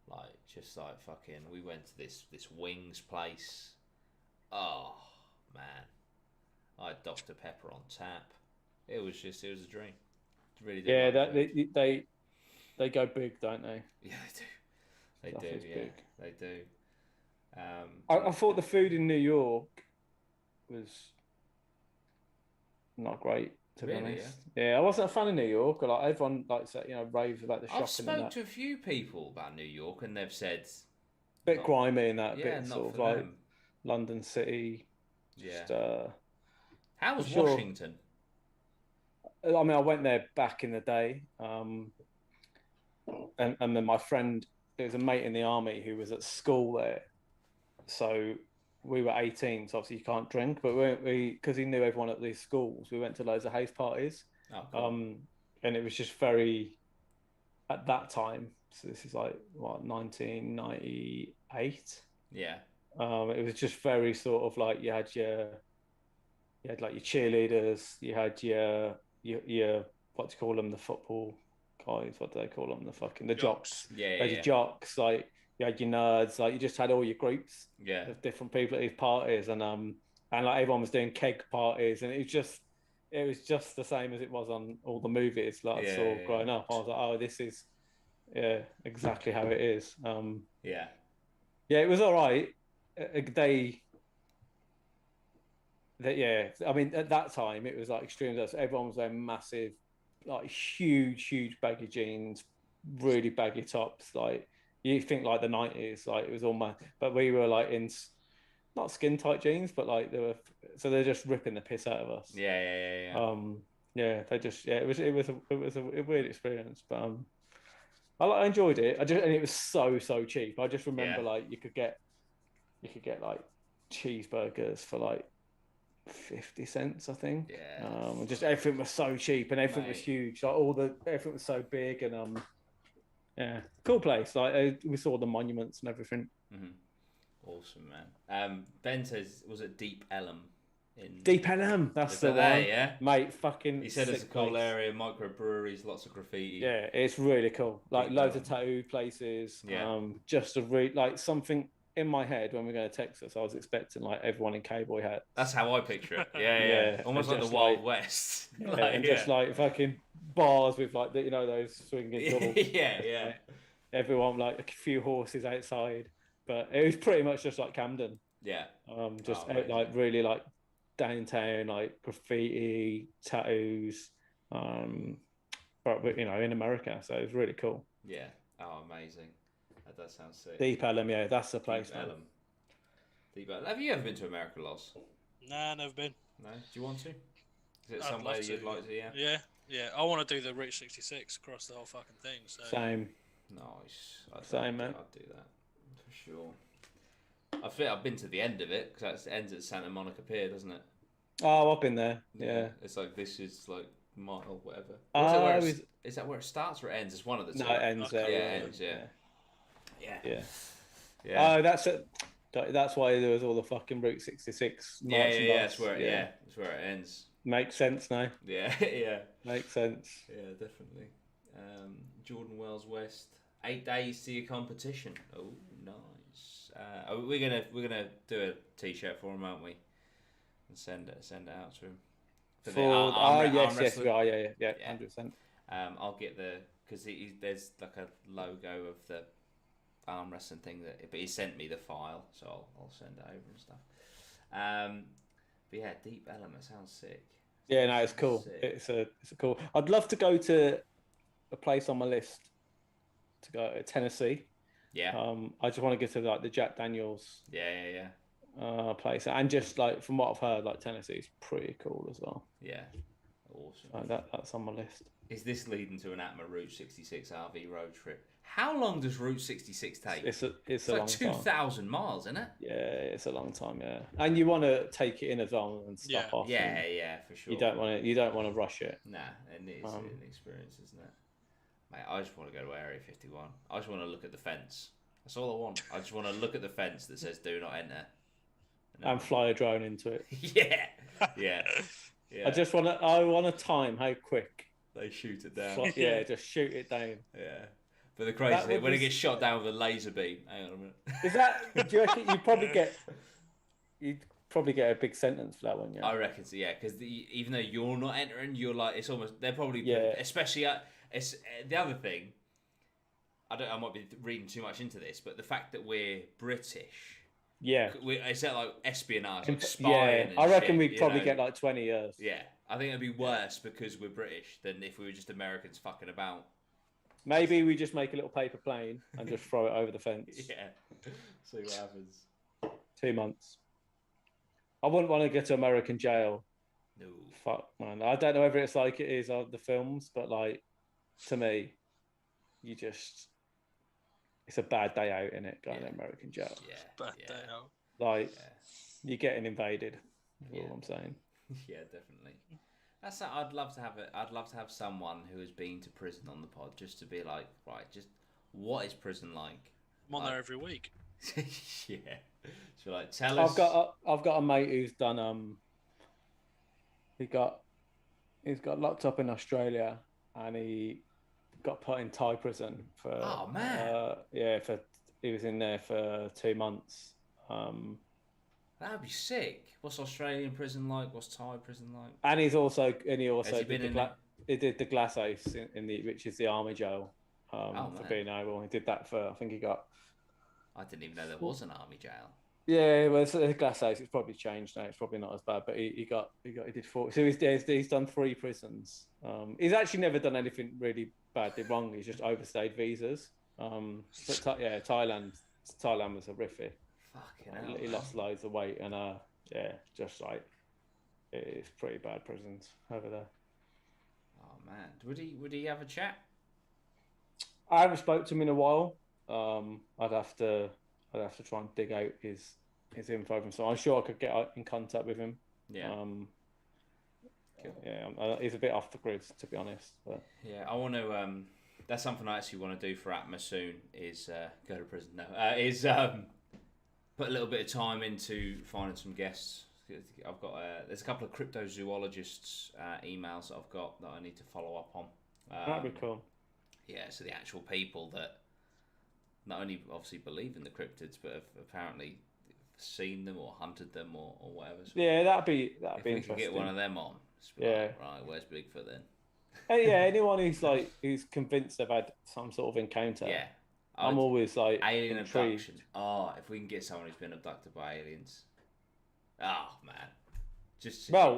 Like, just like fucking, we went to this wings place. Oh man, I had Dr. Pepper on tap. It was a dream. It really did. Yeah, they go big, don't they? Yeah, they do. Big. They do. I thought the food in New York was not great, to be honest. Yeah, I wasn't a fan of New York. Like everyone likes that, raves about the shopping. I've spoke to a few people about New York, and they've said bit grimy in that bit, sort of like London City. Just, how was Washington? I mean, I went there back in the day, and then my friend, there was a mate in the army who was at school there, so we were 18, so obviously you can't drink, but because he knew everyone at these schools, we went to loads of house parties. Oh, cool. And it was just very, at that time, so this is like what, 1998. Yeah. It was just very sort of like you had like your cheerleaders, you had your what do you call them, the football guys, what do they call them, the jocks. Yeah. Jocks, like you had your nerds, like you just had all your groups of different people at these parties, and like everyone was doing keg parties, and it was just the same as it was on all the movies I saw growing up. I was like, oh, this is exactly how it is. It was all right. I mean, at that time it was like extreme. Everyone was wearing massive, like huge baggy jeans, really baggy tops. Like you think like the 90s, like it was all but we were like in not skin tight jeans, but like they're just ripping the piss out of us. They just it was a weird experience, but I enjoyed it. And it was so cheap. I just remember like you could get like cheeseburgers for like 50 cents, I think. Just everything was so cheap, and everything was huge. Like everything was so big, and cool place. Like we saw the monuments and everything. Mm-hmm. Awesome, man. Ben says, was it Deep Ellum? Deep Ellum, that's the one. Yeah, mate. Fucking. He said it's a cool area, microbreweries, lots of graffiti. Yeah, it's really cool. Like loads of tattoo places. Just like something. In my head, when we were going to Texas, I was expecting like everyone in cowboy hats. That's how I picture it. Yeah. Almost like the Wild West. Just like fucking bars with like those swinging doubles. yeah. Everyone like a few horses outside, but it was pretty much just like Camden. Yeah. Like really like downtown, like graffiti, tattoos, but in America, so it was really cool. Yeah. Oh, amazing. That sounds sick. Deep Ellum, yeah, that's the place. Deep Ellum. Have you ever been to America, Loz? Nah, never been. No? Do you want to? Is it somewhere you'd like to? Yeah. I want to do the Route 66 across the whole fucking thing. So. Same. Nice. Same, man. I'd do that for sure. I think I've been to the end of it because it ends at Santa Monica Pier, doesn't it? Oh, I've been there. Yeah. It's like this is like mile whatever. Is that where it starts or it ends? It's one of the two. No, it ends there. Yeah, it ends. Yeah. Yeah. Oh, that's it. That's why there was all the fucking Route 66 merchandise. Yeah. That's where it ends. Makes sense now. Yeah. Makes sense. Yeah, definitely. Jordan Wells West. 8 days to your competition. Oh, nice. We're gonna do a t-shirt for him, aren't we? And send it out to him. Yes, we are. Yeah, 100%. I'll get because there's like a logo of the arm wrestling thing but he sent me the file, so I'll send it over and stuff. But yeah, Deep Element sounds sick. Yeah, no, it's cool. Sick. It's a cool. I'd love to go to a place on my list to go to Tennessee. Yeah. I just want to get to like the Jack Daniels. Yeah. Place, and just like from what I've heard, like Tennessee's pretty cool as well. Yeah. Awesome. So that's on my list. Is this leading to an APMA Route 66 RV road trip? How long does Route 66 take? It's a like long 2,000 miles, isn't it? Yeah, it's a long time. Yeah, and you want to take it in as well and stop off. Yeah, for sure. You don't want to rush it. Nah, and it's an experience, isn't it? Mate, I just want to go to Area 51. I just want to look at the fence. That's all I want. I just want to look at the fence that says "Do not enter," and fly a drone into it. Yeah. I want to time how quick they shoot it down. Just shoot it down. Yeah. But the crazy thing, when it gets shot down with a laser beam, hang on a minute. Is that? Do you reckon you'd probably get a big sentence for that one? Yeah. I reckon so. Yeah, because even though you're not entering, you're like it's almost they're probably especially it's the other thing. I might be reading too much into this, but the fact that we're British. Yeah. Is that like espionage, like spying? I reckon we'd probably get like 20 years. Yeah, I think it'd be worse because we're British than if we were just Americans fucking about. Maybe we just make a little paper plane and just throw it over the fence. Yeah, see what happens. 2 months. I wouldn't want to go to American jail. No. Fuck, man. I don't know whether it's like it is on the films, but like, to me, it's a bad day out, innit? Going to American jail. Yeah, bad day out. Like, you're getting invaded. Is all I'm saying. Yeah, definitely. I'd love to have someone who has been to prison on the pod just to be like, right, just what is prison like? I'm on there every week. Yeah. So like, tell us. I've got a mate who's done. He's got locked up in Australia, and he got put in Thai prison for. Oh man. He was in there for 2 months. That'd be sick. What's Australian prison like? What's Thai prison like? And he did the glass house in the which is the army jail. For being able, he did that for. I think he got. I didn't even know there was an army jail. Yeah, well, the glass house. It's probably changed now. It's probably not as bad, but he did 4. So he's done 3 prisons. He's actually never done anything really badly wrong. He's just overstayed visas. But Thailand was horrific. Fucking hell. He lost loads of weight and just like it's pretty bad prisons over there. Oh man, would he have a chat? I haven't spoke to him in a while. I'd have to try and dig out his info from. So I'm sure I could get in contact with him. Yeah. Cool. Yeah, he's a bit off the grid, to be honest. But. Yeah, I want to. That's something I actually want to do for APMA soon. Is go to prison. No, put a little bit of time into finding some guests. I've got there's a couple of cryptozoologists emails that I've got that I need to follow up on. That'd be cool. Yeah, so the actual people that not only obviously believe in the cryptids, but have apparently seen them or hunted them or whatever. So that'd be if we interesting. Can get one of them on. Like, right, where's Bigfoot then? Anyone who's convinced they've had some sort of encounter. Yeah. I'm always like alien intrigued. Abduction. Oh, if we can get someone who's been abducted by aliens. Oh man.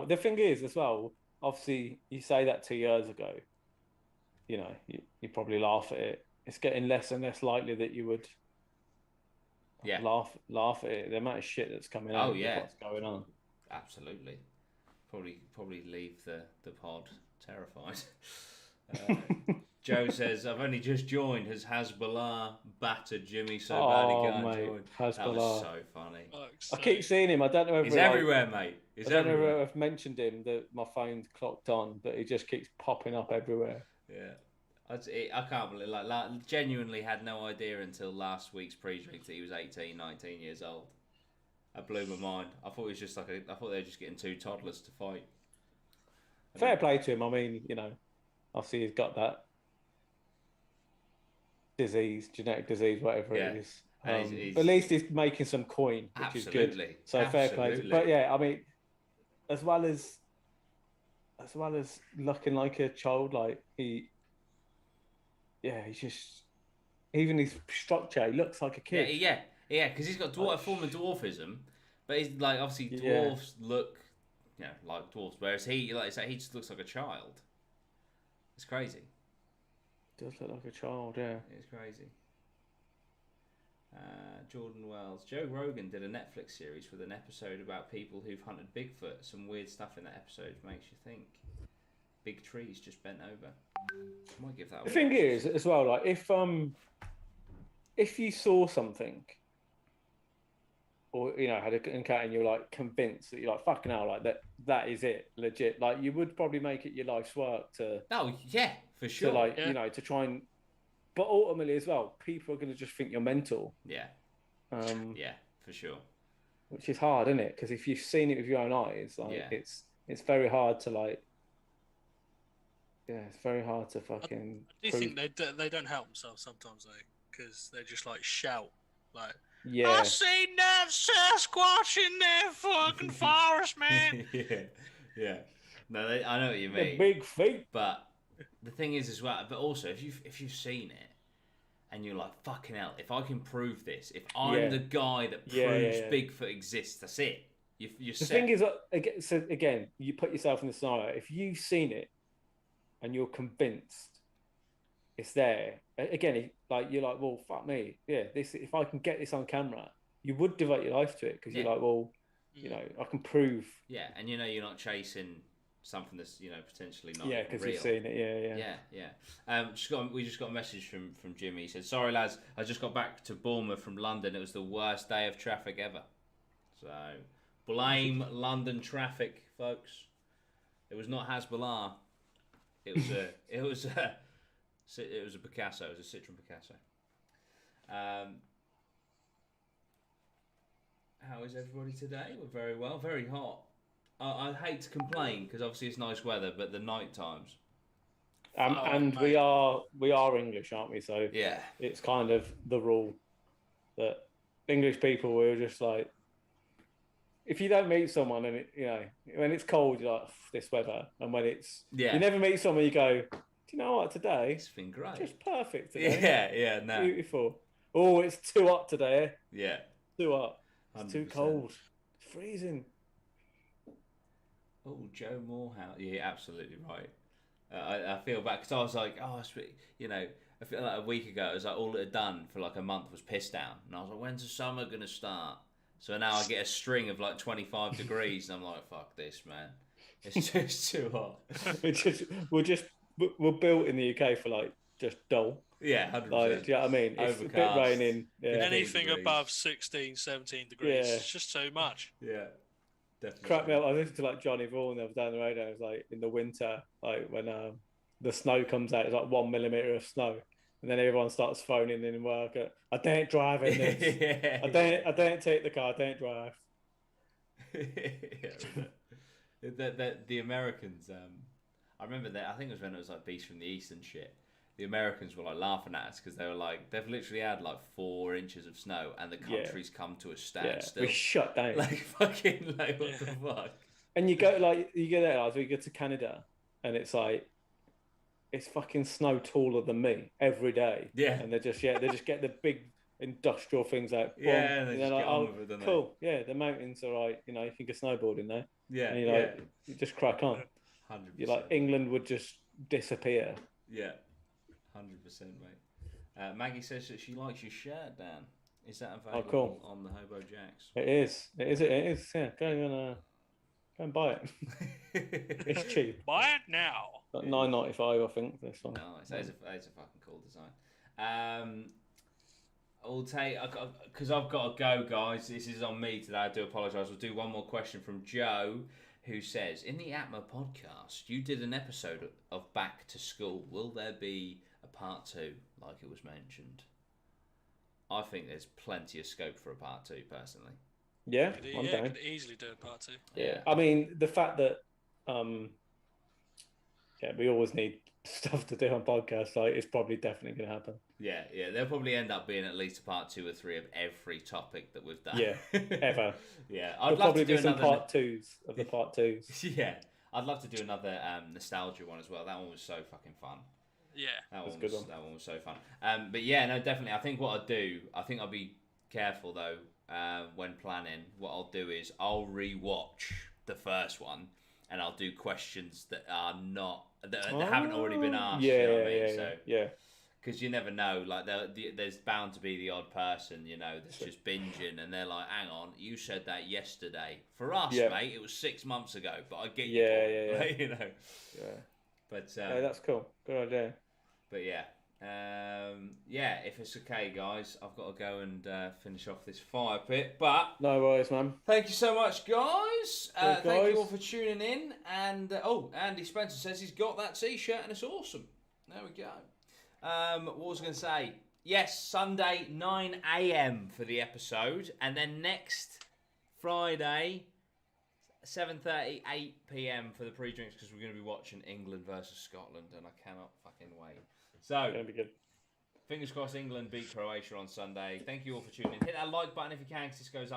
The thing is as well, obviously you say that 2 years ago, you probably laugh at it. It's getting less and less likely that you would laugh at it. The amount of shit that's coming out. What's going on. Absolutely. Probably leave the pod terrified. Joe says, I've only just joined. Has Hezbollah battered Jimmy so bad he can't join? Hezbollah. That was so funny. I keep seeing him. I don't know if he's everywhere, mate. I don't know if I've mentioned him that my phone's clocked on, but he just keeps popping up everywhere. Yeah. I can't believe, like, genuinely had no idea until last week's pre-drink that he was 18, 19 years old. That blew my mind. I thought it was just I thought they were just getting two toddlers to fight. Fair play to him. I mean, obviously he's got that disease, genetic disease, whatever it is. But at least he's making some coin, which is good. So fair play. But yeah, I mean, as well as looking like a child, like he's just, even his structure, he looks like a kid. Yeah, because he's got a form of dwarfism, but he's like, obviously dwarves look, like dwarves, whereas he just looks like a child. It's crazy. Does look like a child, yeah. It's crazy. Jordan Wells. Joe Rogan did a Netflix series with an episode about people who've hunted Bigfoot. Some weird stuff in that episode makes you think. Big trees just bent over. I might give that a watch. The thing is, as well, like if you saw something, or had an encounter and you're like convinced that you're like fucking hell, like that is it, legit. Like you would probably make it your life's work to. Oh yeah, for sure. To to try and, but ultimately as well, people are going to just think you're mental. Yeah. Yeah, for sure. Which is hard, isn't it? Because if you've seen it with your own eyes, like it's very hard to like. Yeah, it's very hard to fucking. I do think they don't help themselves sometimes though, because they just like shout like. Yeah. I seen that Sasquatch in that fucking forest, man. Yeah. No, I know what you mean. The big feet. But the thing is as well, but also if you've seen it and you're like, fucking hell, if I can prove this, if I'm the guy that proves Bigfoot exists, that's it. You're the set. thing is, so again, you put yourself in the scenario. If you've seen it and you're convinced it's there, again, like you're like, well, fuck me, this, if I can get this on camera, you would devote your life to it because you're like, well, I can prove. Yeah, and you're not chasing something that's potentially not. Yeah, because you've seen it. Yeah. We just got a message from Jimmy. He said, "Sorry lads, I just got back to Bournemouth from London. It was the worst day of traffic ever." So blame London traffic, folks. It was not Hezbollah. It was a Picasso. It was a Citroen Picasso. How is everybody today? We're very well. Very hot. I hate to complain because obviously it's nice weather, but the night times. And we are English, aren't we? So yeah, it's kind of the rule that English people, we're just like, if you don't meet someone and when it's cold, you're like, this weather, and when it's you never meet someone, you go, do you know what, today it's been great, just perfect today. Yeah, no, beautiful. Oh, it's too hot today. Yeah, too hot. It's 100%. Too cold. It's freezing. Oh, Joe Morehouse. Yeah, absolutely right. I feel bad because I was like, I feel like a week ago it was like all it had done for like a month was piss down, and I was like, when's the summer gonna start? So now I get a string of like 25 degrees, and I'm like, fuck this, man. It's just too hot. We're built in the UK for like just dull. Yeah, 100%. Like, do you know what I mean? It's a bit raining. Yeah. Anything above 16, 17 degrees, it's just too much. Yeah, definitely. Crap me up. I listened to like Johnny Vaughan. I was down the road, and it was like in the winter, like when the snow comes out, it's like 1 millimeter of snow, and then everyone starts phoning in work. I don't drive in this. I don't take the car. I don't drive. The Americans. I remember that. I think it was when it was like Beast from the East and shit. The Americans were like laughing at us because they were like, they've literally had like 4 inches of snow and the country's come to a standstill. We're shut down. Like fucking like what the fuck? And you go there, like we go to Canada, and it's like it's fucking snow taller than me every day. Yeah. And they just get the big industrial things out. Yeah, and they just like, get on with it, don't cool. They? Yeah, the mountains are right. You can go snowboarding there. Yeah. And you're like, you just crack on. 100%. You're like, England would just disappear. Yeah. 100%, mate. Maggie says that she likes your shirt, Dan. Is that available on the Hobo Jacks? It is. Yeah, go and buy it. It's cheap. Buy it now. Like $9.95, I think. This one. No, it's a fucking cool design. I'll take because I've got to go, guys. This is on me today. I do apologise. We'll do one more question from Joe, who says, in the APMA podcast, you did an episode of Back to School. Will there be a part 2, like it was mentioned? I think there's plenty of scope for a part 2, personally. Yeah, could easily do a part 2. Yeah, I mean, the fact that, we always need stuff to do on podcasts, like, it's probably definitely going to happen. Yeah, there'll probably end up being at least a part 2 or 3 of every topic that we've done. Yeah, ever. Yeah, I'd love to do some part 2s of the part 2s. Yeah, I'd love to do another nostalgia one as well. That one was so fucking fun. Yeah, that one was so fun. But yeah, no, definitely. I think what I'll do, I'll be careful though when planning. What I'll do is I'll rewatch the first one and I'll do questions that haven't already been asked. Yeah, you know what I mean? yeah. Because you never know, like there's bound to be the odd person, that's just binging, and they're like, "Hang on, you said that yesterday." For us, mate, it was 6 months ago. But I get your point, Yeah. But that's cool. Good idea. But if it's okay, guys, I've got to go and finish off this fire pit. But no worries, man. Thank you so much, guys. Thank you all for tuning in. And Andy Spencer says he's got that T-shirt and it's awesome. There we go. What was I going to say? Yes, Sunday 9 a.m. for the episode, and then next Friday 7:30, 8 p.m. for the pre-drinks because we're going to be watching England versus Scotland, and I cannot fucking wait. So, it's going to be good. Fingers crossed England beat Croatia on Sunday. Thank you all for tuning in. Hit that like button if you can, because this goes up